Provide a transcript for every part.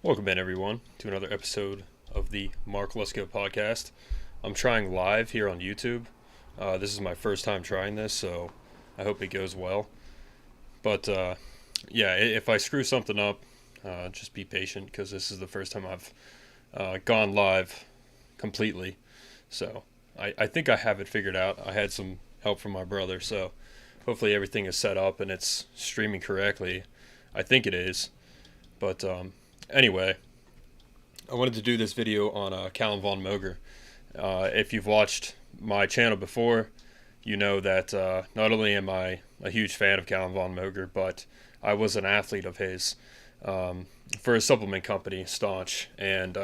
Welcome in, everyone, to another episode of the Mark Let's Go podcast. I'm trying live here on YouTube. This is my first time trying this, so I hope it goes well. But yeah, if I screw something up, just be patient because this is the first time I've gone live completely. So I think I have it figured out. I had some help from my brother, so hopefully everything is set up and it's streaming correctly. I think it is. But anyway, I wanted to do this video on Calum von Moger. If you've watched my channel before, you know that not only am I a huge fan of Calum von Moger, but I was an athlete of his for a supplement company, Staunch. And,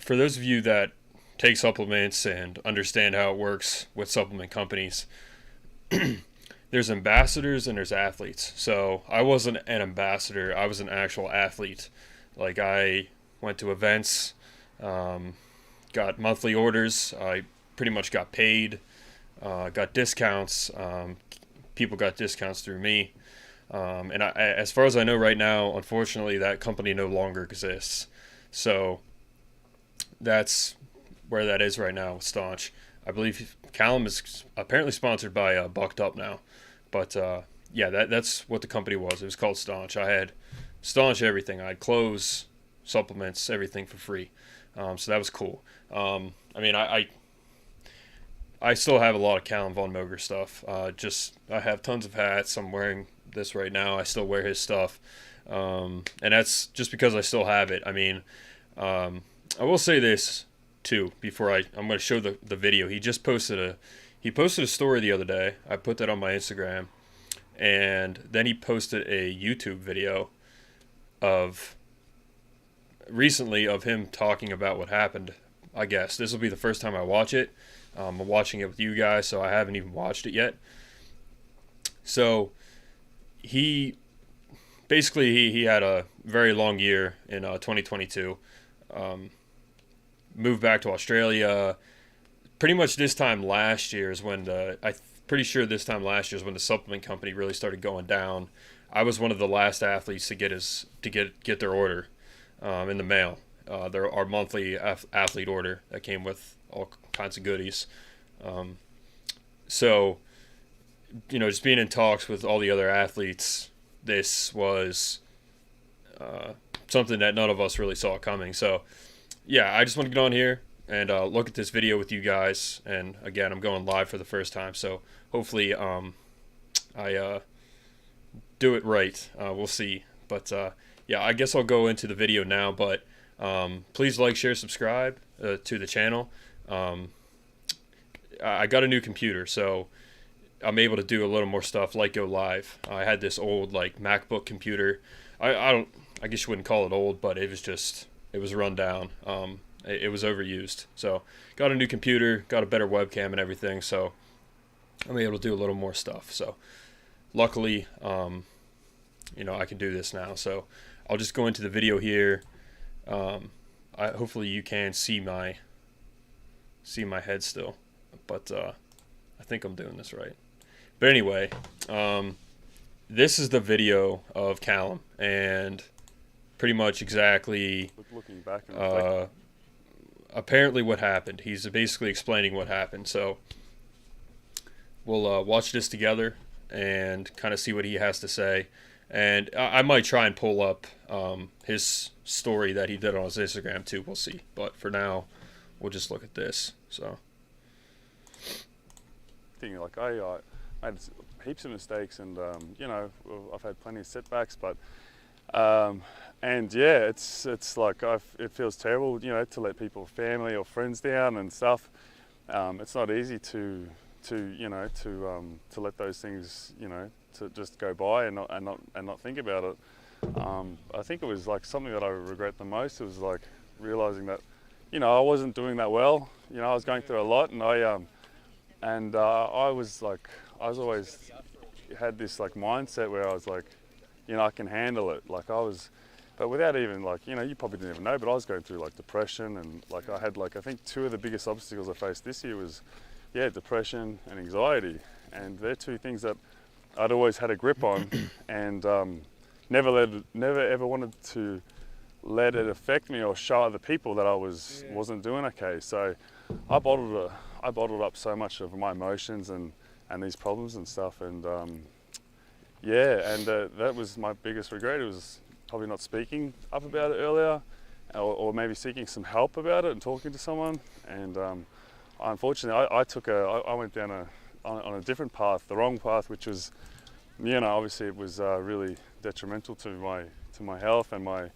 for those of you that take supplements and understand how it works with supplement companies, there's ambassadors and there's athletes. So I wasn't an ambassador, I was an actual athlete. Like, I went to events, got monthly orders, I pretty much got paid, got discounts, people got discounts through me. And as far as I know right now, unfortunately, that company no longer exists. So that's where that is right now with Staunch. I believe Calum is apparently sponsored by Bucked Up now. But yeah, that's what the company was. It was called Staunch. I had Staunch everything. I had clothes, supplements, everything for free. So that was cool. I still have a lot of Calum von Moger stuff. I have tons of hats. I'm wearing this right now. I still wear his stuff. And that's just because I still have it. I will say this too before I'm going to show the video. He posted a story the other day. I put that on my Instagram, and then he posted a YouTube video of him talking about what happened. I guess this will be the first time I watch it. I'm watching it with you guys, so I haven't even watched it yet. So he had a very long year in 2022. Moved back to Australia. Pretty much this time last year is when the supplement company really started going down. I was one of the last athletes to get their order in the mail. Our monthly athlete order that came with all kinds of goodies. So, just being in talks with all the other athletes, this was something that none of us really saw coming. So, yeah, I just want to get on here and look at this video with you guys. And again, I'm going live for the first time, so hopefully I do it right. We'll see. But yeah, I guess I'll go into the video now. But please like, share, subscribe to the channel. I got a new computer, so I'm able to do a little more stuff like go live. I had this old MacBook computer. I guess you wouldn't call it old, but it was run down. It was overused. So got a new computer, got a better webcam and everything, so I'm able to do a little more stuff. So luckily, I can do this now. So I'll just go into the video here. Hopefully you can see my head still, but I think I'm doing this right. But anyway, this is the video of Calum, and pretty much exactly looking back and apparently what happened. He's basically explaining what happened. So we'll watch this together and kind of see what he has to say. And I might try and pull up his story that he did on his Instagram too. We'll see. But for now, we'll just look at this. So I made heaps of mistakes, and I've had plenty of setbacks, but and yeah, it's like it feels terrible, to let people, family or friends down and stuff. It's not easy to let those things, to just go by and not think about it. I think it was something that I regret the most. It was realizing that, I wasn't doing that well. I was going through a lot, and I was always had this mindset where I was I can handle it. But without even you probably didn't even know, but I was going through depression, and I had I think two of the biggest obstacles I faced this year was depression and anxiety, and they're two things that I'd always had a grip on, and never ever wanted to let it affect me or show other people that I wasn't doing okay. So I bottled up so much of my emotions and these problems and stuff, and that was my biggest regret. It was probably not speaking up about it earlier, or maybe seeking some help about it and talking to someone. And unfortunately, I went down on a different path, the wrong path, which was, obviously it was really detrimental to my health and my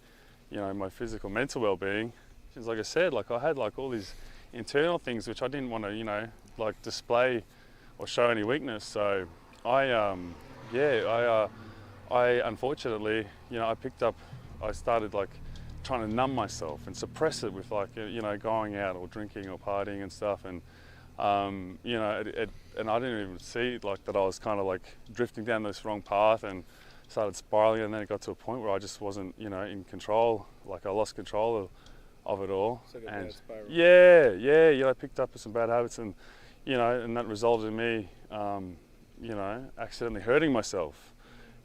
physical, mental well-being. Because like I said, like I had like all these internal things which I didn't want to, like display or show any weakness. So I unfortunately, I started like trying to numb myself and suppress it with like, going out or drinking or partying and stuff. And, and I didn't even see like that I was kind of like drifting down this wrong path and started spiraling. And then it got to a point where I just wasn't, in control. Like I lost control of it all. It's like a bad spiral. Yeah, I picked up some bad habits, and and that resulted in me, accidentally hurting myself.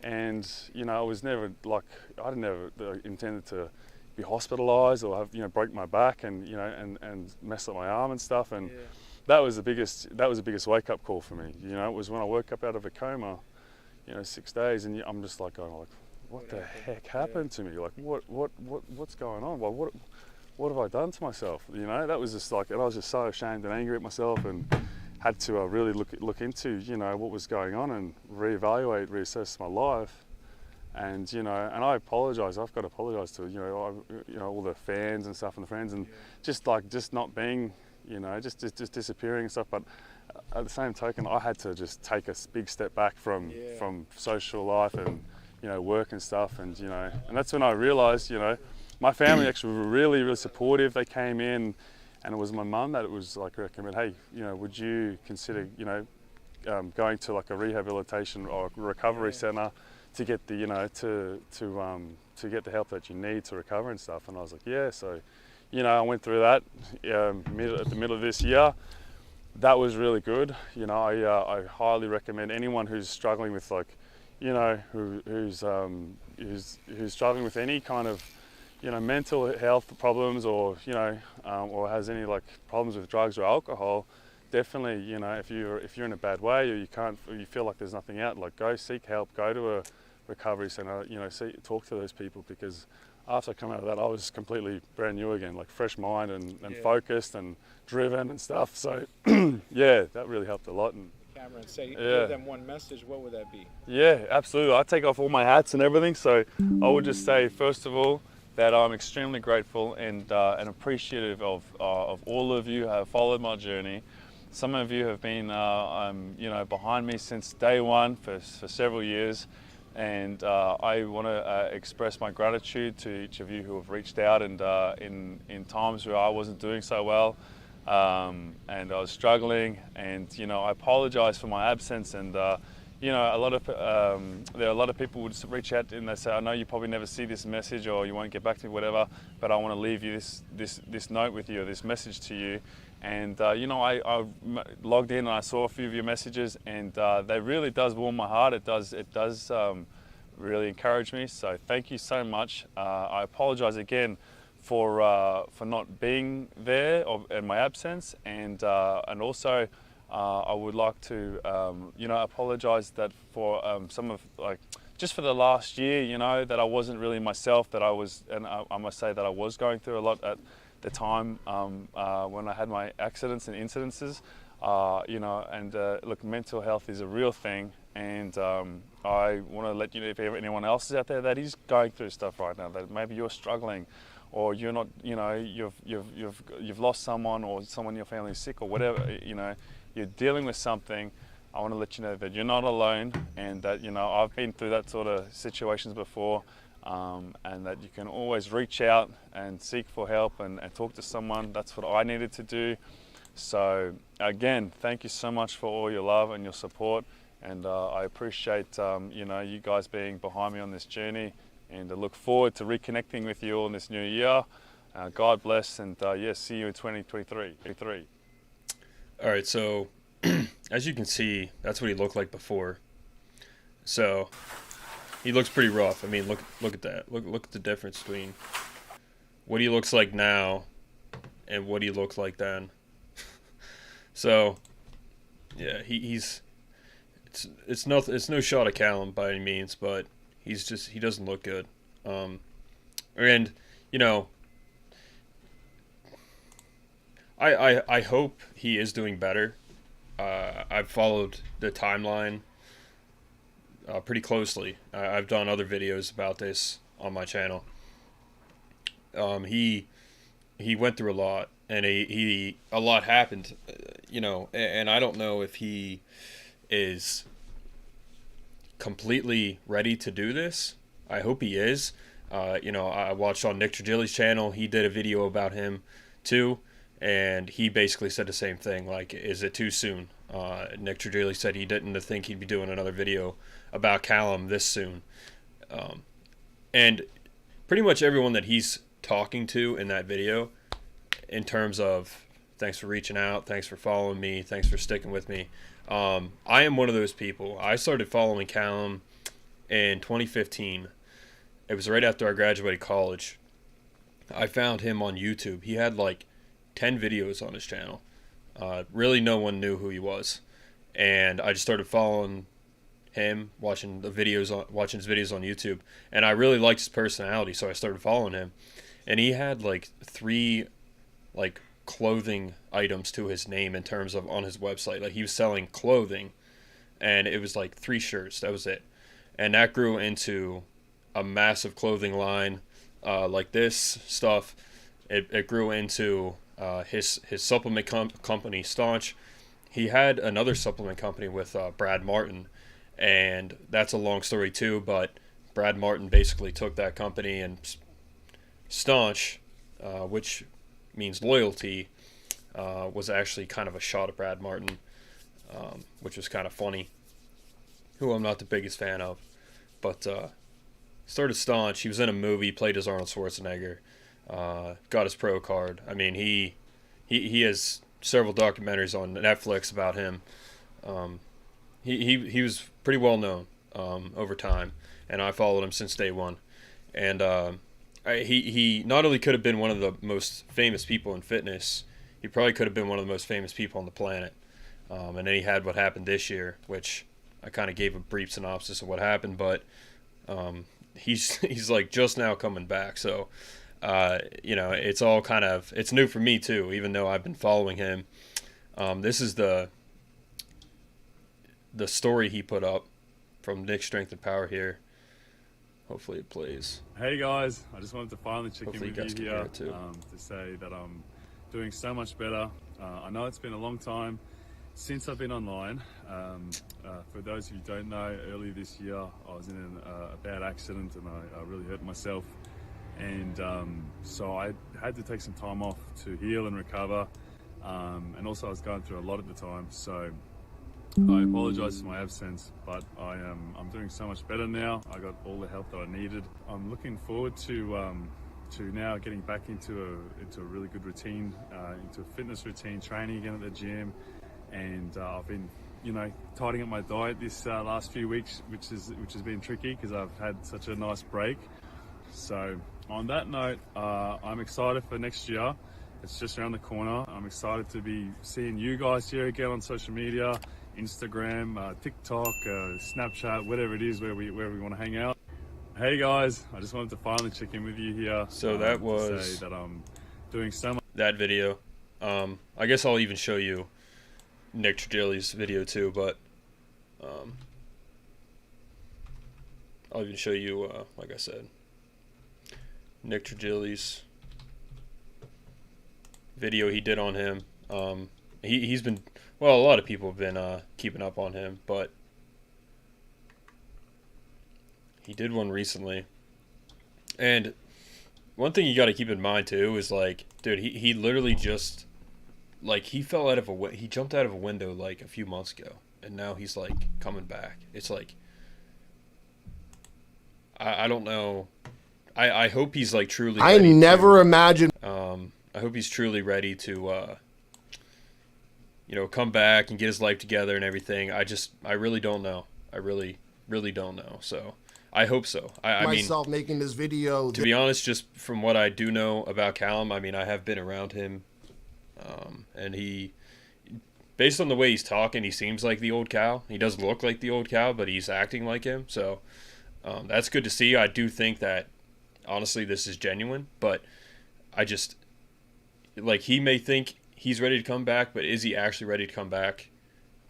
And I was never like, I never intended to be hospitalised or have break my back and and mess up my arm and stuff. And that was the biggest wake up call for me. It was when I woke up out of a coma, 6 days, and I'm just like going like, what the heck happened to me? Like what's going on? Well, what have I done to myself? That was just like, and I was just so ashamed and angry at myself, and had to really look into what was going on and reassess my life. And and I apologise. I've got to apologise to all the fans and stuff and the friends, and just not being just disappearing and stuff. But at the same token, I had to just take a big step back from social life and work and stuff. And and that's when I realised my family actually were really, really supportive. They came in, and it was my mum that it was like recommend, hey, would you consider going to like a rehabilitation or recovery centre to get the to get the help that you need to recover and stuff. And I was like, yeah. So I went through that at the middle of this year. That was really good. I highly recommend anyone who's struggling with like who's struggling with any kind of mental health problems, or or has any like problems with drugs or alcohol. Definitely, if you're in a bad way, or you feel like there's nothing out, like go seek help, go to a recovery centre, talk to those people, because after I come out of that, I was completely brand new again, like fresh mind and focused and driven and stuff. So that really helped a lot. And Cameron, give them one message, what would that be? Yeah, absolutely. I take off all my hats and everything. So I would just say, first of all, that I'm extremely grateful and appreciative of all of you who have followed my journey. Some of you have been behind me since day one for several years, and I want to express my gratitude to each of you who have reached out, and in times where I wasn't doing so well and I was struggling, and I apologize for my absence. And there are a lot of people would reach out and they say, I know you probably never see this message, or you won't get back to me, whatever, but I want to leave you this note with you, or this message to you. And I logged in and I saw a few of your messages, and they really does warm my heart. It does really encourage me. So thank you so much. I apologize again for not being there in my absence, and also I would like to apologize that for some of just for the last year, that I wasn't really myself, that I was, and I must say that I was going through a lot at the time when I had my accidents and incidences, look, mental health is a real thing, and I want to let you know, if anyone else is out there that is going through stuff right now, that maybe you're struggling, or you're not, you've lost someone, or someone in your family is sick, or whatever, you're dealing with something. I want to let you know that you're not alone, and that I've been through that sort of situations before. And that you can always reach out and seek for help and talk to someone. That's what I needed to do. So again, thank you so much for all your love and your support, and I appreciate you guys being behind me on this journey, and I look forward to reconnecting with you all in this new year. God bless, and see you in 2023. All right, so as you can see, that's what he looked like before. So he looks pretty rough. I mean, look at that. Look at the difference between what he looks like now and what he looked like then. So, yeah, he's it's no shot at Calum by any means, but he doesn't look good. And you know, I hope he is doing better. I've followed the timeline pretty closely. I've done other videos about this on my channel. He went through a lot, and a lot happened, you know, and I don't know if he is completely ready to do this. I hope he is. You know, I watched on Nick Trigili's channel. He did a video about him too, and he basically said the same thing. Like, is it too soon? Nick Trigili said he didn't think he'd be doing another video about Calum this soon. And pretty much everyone that he's talking to in that video, in terms of thanks for reaching out, thanks for following me, thanks for sticking with me. I am one of those people. I started following Calum in 2015. It was right after I graduated college. I found him on YouTube. He had like 10 videos on his channel. Really no one knew who he was. And I just started following him, watching his videos on YouTube, and I really liked his personality, so I started following him. And he had like 3 like clothing items to his name in terms of on his website. Like, he was selling clothing, and it was like 3 shirts. That was it. And that grew into a massive clothing line, like this stuff. It grew into his supplement company, Staunch. He had another supplement company with Brad Martin, and that's a long story too, but Brad Martin basically took that company, and Staunch, which means loyalty, was actually kind of a shot at Brad Martin, which was kind of funny, who I'm not the biggest fan of. But started Staunch. He was in a movie, played as Arnold Schwarzenegger, got his pro card. I mean, he has several documentaries on Netflix about him. He was pretty well known over time, and I followed him since day one. And he not only could have been one of the most famous people in fitness, he probably could have been one of the most famous people on the planet. And then he had what happened this year, which I kind of gave a brief synopsis of what happened, but he's like just now coming back. So you know, it's all kind of, it's new for me too, even though I've been following him. This is the story he put up from Nick Strength and Power here. Hopefully it plays. Hey guys, I just wanted to finally check Hopefully in with you you here guys can hear it to say that I'm doing so much better. I know it's been a long time since I've been online. For those of you who don't know, earlier this year I was in a bad accident, and I really hurt myself. And so I had to take some time off to heal and recover. And also I was going through a lot at the time. So I apologize for my absence, but I'm doing so much better now. I got all the help that I needed. I'm looking forward to now getting back into a really good routine, into a fitness routine, training again at the gym. And I've been, you know, tidying up my diet this last few weeks, which has been tricky because I've had such a nice break. So on that note, I'm excited for next year. It's just around the corner. I'm excited to be seeing you guys here again on social media, Instagram, TikTok, Snapchat, whatever it is, where we want to hang out. Hey guys, I just wanted to finally check in with you here. So that to was say that I'm doing so much. That video. I guess I'll even show you Nick Trigili's video too, but I'll even show you, like I said, Nick Trigili's video he did on him. He's been, well, a lot of people have been keeping up on him, but he did one recently. And one thing you got to keep in mind too is, like, dude, he literally just, like, he jumped out of a window like a few months ago, and now he's like coming back. It's like, I don't know. I hope he's like truly I ready never imagined. I hope he's truly ready to you know, come back and get his life together and everything. I really don't know. I really don't know. So I hope so. I mean, myself making this video. to be honest, just from what I do know about Calum, I mean, I have been around him, and he, based on the way he's talking, he seems like the old Cal. He does look like the old Cal, but he's acting like him. So that's good to see. I do think that, honestly, this is genuine, but I just, like, he may think he's ready to come back, but is he actually ready to come back?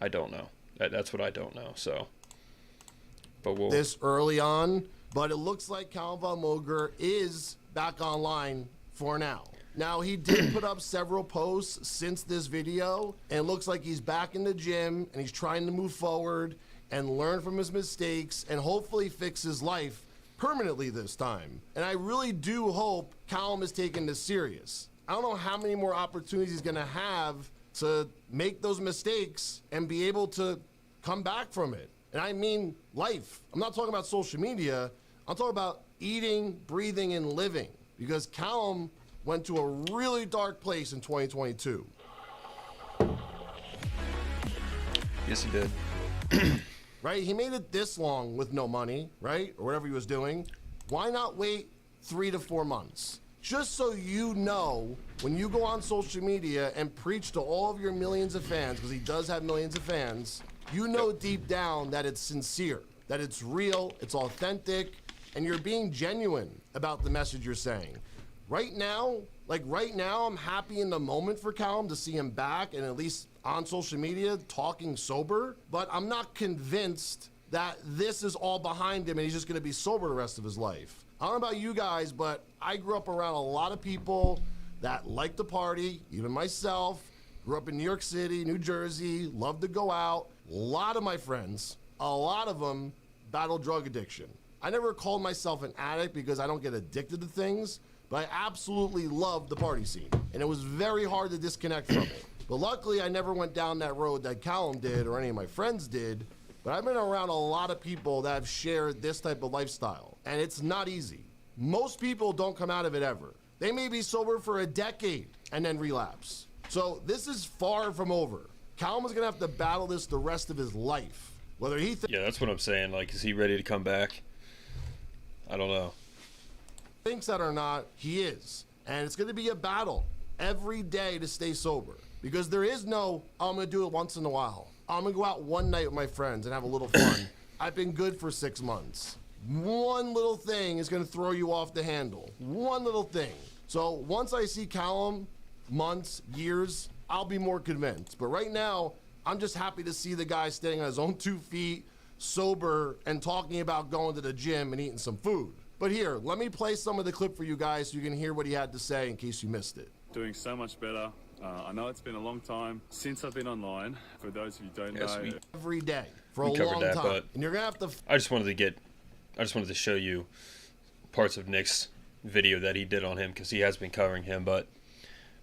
I don't know. That's what I don't know. So, but we'll this early on, but it looks like Calum von Moger is back online for now. Now, he did put up several posts since this video, and it looks like he's back in the gym, and he's trying to move forward and learn from his mistakes and hopefully fix his life permanently this time. And I really do hope Calum is taking this serious. I don't know how many more opportunities he's going to have to make those mistakes and be able to come back from it. And I mean life. I'm not talking about social media. I'm talking about eating, breathing, and living. Because Calum went to a really dark place in 2022. yes, he did. Right? He made it this long with no money, right? Or whatever he was doing. Why not wait 3 to 4 months? Just so you know, when you go on social media and preach to all of your millions of fans, because he does have millions of fans, you know deep down that it's sincere, that it's real, it's authentic, and you're being genuine about the message you're saying. Right now, I'm happy in the moment for Calum to see him back and at least on social media talking sober, but I'm not convinced that this is all behind him and he's just gonna be sober the rest of his life. I don't know about you guys, but I grew up around a lot of people that like to party, even myself. Grew up in New York City, New Jersey, loved to go out. A lot of my friends, a lot of them battle drug addiction. I never called myself an addict because I don't get addicted to things, but I absolutely loved the party scene. And it was very hard to disconnect from it. But luckily, I never went down that road that Calum did or any of my friends did. But I've been around a lot of people that have shared this type of lifestyle, and it's not easy. Most people don't come out of it ever. They may be sober for a decade and then relapse. So this is far from over. Calum is gonna have to battle this the rest of his life. Whether he Yeah, that's what I'm saying. Like, is he ready to come back? I don't know. thinks that or not, he is. And it's gonna be a battle every day to stay sober. Because there is no, I'm gonna do it once in a while. I'm gonna go out one night with my friends and have a little fun. I've been good for 6 months. One little thing is gonna throw you off the handle. One little thing. So once I see Calum, months, years, I'll be more convinced. But right now, I'm just happy to see the guy standing on his own 2 feet, sober, and talking about going to the gym and eating some food. But here, let me play some of the clip for you guys so you can hear what he had to say in case you missed it. Doing so much better. I know it's been a long time since I've been online. For those of you who don't know, every day for a we covered long that, time. but And you're gonna have to I just wanted to show you parts of Nick's video that he did on him because he has been covering him, but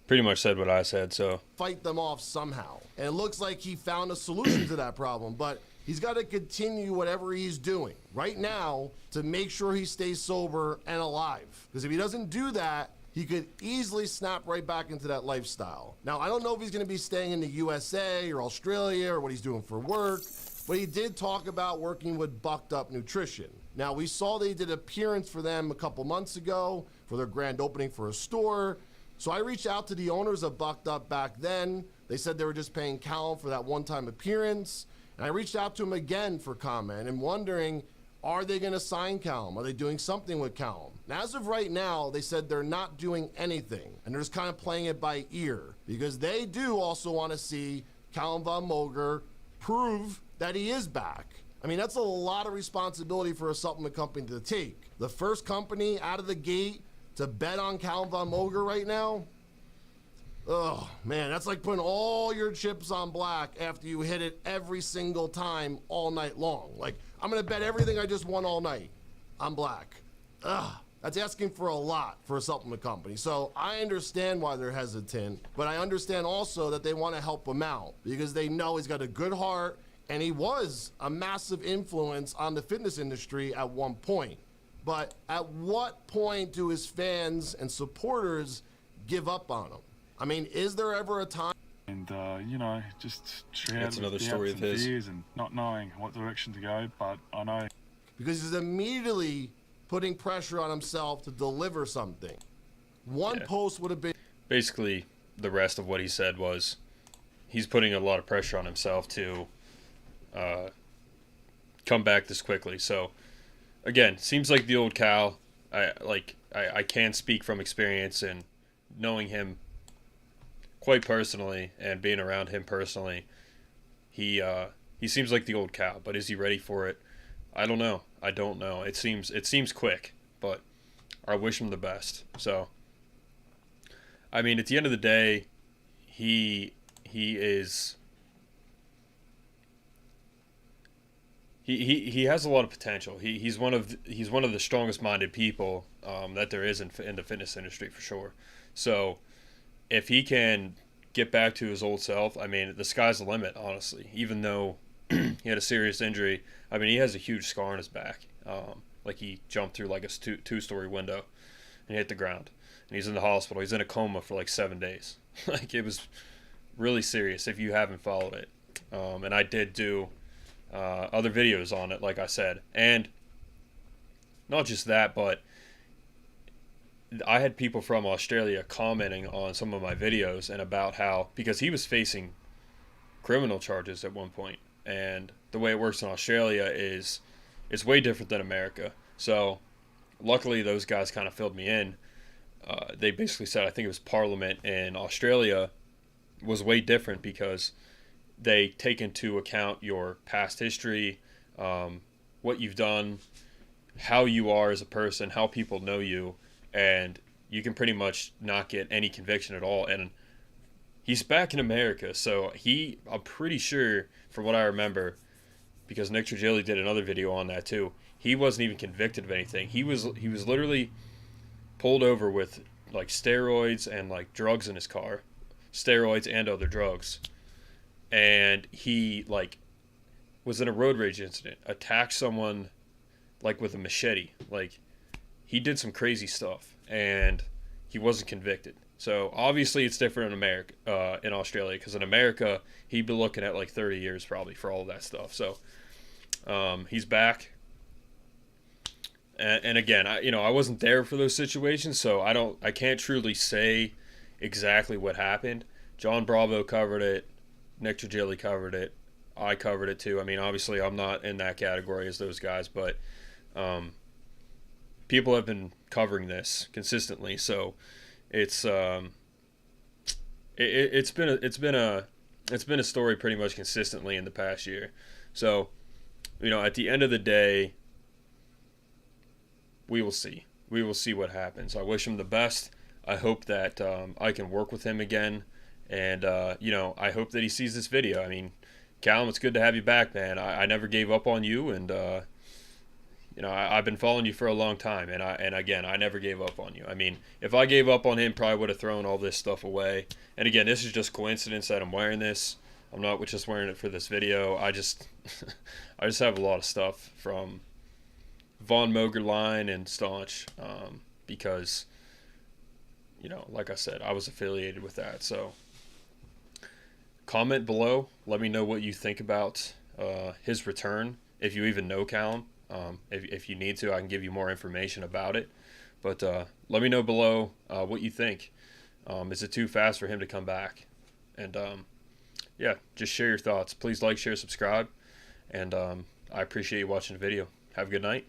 pretty much said what I said. So fight them off somehow. And it looks like he found a solution to that problem, but he's got to continue whatever he's doing right now to make sure he stays sober and alive. Because if he doesn't do that, he could easily snap right back into that lifestyle. Now, I don't know if he's going to be staying in the USA or Australia or what he's doing for work, but he did talk about working with Bucked Up Nutrition. Now, we saw they did an appearance for them a couple months ago for their grand opening for a store. So I reached out to the owners of Bucked Up back then. They said they were just paying Calum for that one-time appearance. And I reached out to him again for comment and wondering, are they going to sign Calum? Are they doing something with Calum? And as of right now, they said they're not doing anything. And they're just kind of playing it by ear because they do also want to see Calum von Moger prove that he is back. I mean, that's a lot of responsibility for a supplement company to take. The first company out of the gate to bet on Calum von Moger right now, oh man, that's like putting all your chips on black after you hit it every single time all night long. Like, I'm gonna bet everything I just won all night on black. Ugh, that's asking for a lot for a supplement company. So I understand why they're hesitant, but I understand also that they want to help him out because they know he's got a good heart and he was a massive influence on the fitness industry at one point. But at what point do his fans and supporters give up on him? I mean, is there ever a time? and you know, just That's another story of his. and not knowing what direction to go. But I know because he's immediately putting pressure on himself to deliver something. One post would have been... Basically, the rest of what he said was he's putting a lot of pressure on himself to come back this quickly. So, again, seems like the old Cal. I can speak from experience and knowing him quite personally and being around him personally. He seems like the old Cal, but is he ready for it? I don't know. I don't know. It seems quick, but I wish him the best. So, I mean, at the end of the day, he has a lot of potential. He's one of the strongest minded people that there is in the fitness industry for sure. So if he can get back to his old self, I mean, the sky's the limit, honestly. Even though he had a serious injury, I mean, he has a huge scar on his back. Like he jumped through like a two-story window and hit the ground. And he's in the hospital. He's in a coma for like 7 days. Like, it was really serious if you haven't followed it. And I did do other videos on it, like I said. And not just that, but I had people from Australia commenting on some of my videos and about how, because he was facing criminal charges at one point, and the way it works in Australia is it's way different than America. So luckily those guys kind of filled me in. They basically said, I think it was Parliament in Australia was way different because they take into account your past history, what you've done, how you are as a person, how people know you, and you can pretty much not get any conviction at all. And he's back in America, so I'm pretty sure, from what I remember, because Nick Trigilli did another video on that too, he wasn't even convicted of anything. He was literally pulled over with like steroids and like drugs in his car, steroids and other drugs, and he like was in a road rage incident, attacked someone like with a machete. Like, he did some crazy stuff and he wasn't convicted. So obviously it's different in America, in Australia, because in America he'd be looking at like 30 years probably for all of that stuff. So he's back. And again, I wasn't there for those situations, so I can't truly say exactly what happened. John Bravo covered it, Nick Trigilli covered it, I covered it too. I mean, obviously I'm not in that category as those guys, but people have been covering this consistently, so it's been a story pretty much consistently in the past year. So, at the end of the day, we will see. We will see what happens. I wish him the best. I hope that I can work with him again. And, I hope that he sees this video. I mean, Calum, it's good to have you back, man. I never gave up on you. And, I've been following you for a long time. And again, I never gave up on you. I mean, if I gave up on him, probably would have thrown all this stuff away. And again, this is just coincidence that I'm wearing this. I'm not just wearing it for this video. I just have a lot of stuff from Von Moger line and Staunch, because, like I said, I was affiliated with that. So comment below. Let me know what you think about his return. If you even know Calum, if you need to, I can give you more information about it. But let me know below what you think. Is it too fast for him to come back? And yeah, just share your thoughts. Please like, share, subscribe. And I appreciate you watching the video. Have a good night.